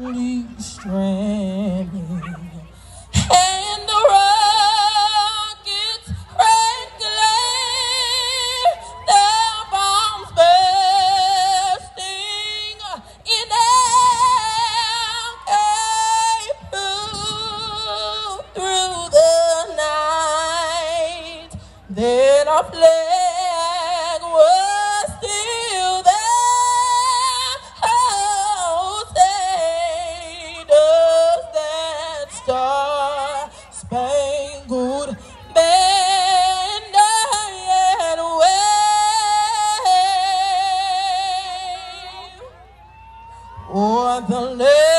softly stranding, and the rockets crackling, their bombs bursting in air, came through the night. Then our flag was still there. Oh, say does that star-spangled banner yet wave o'er the land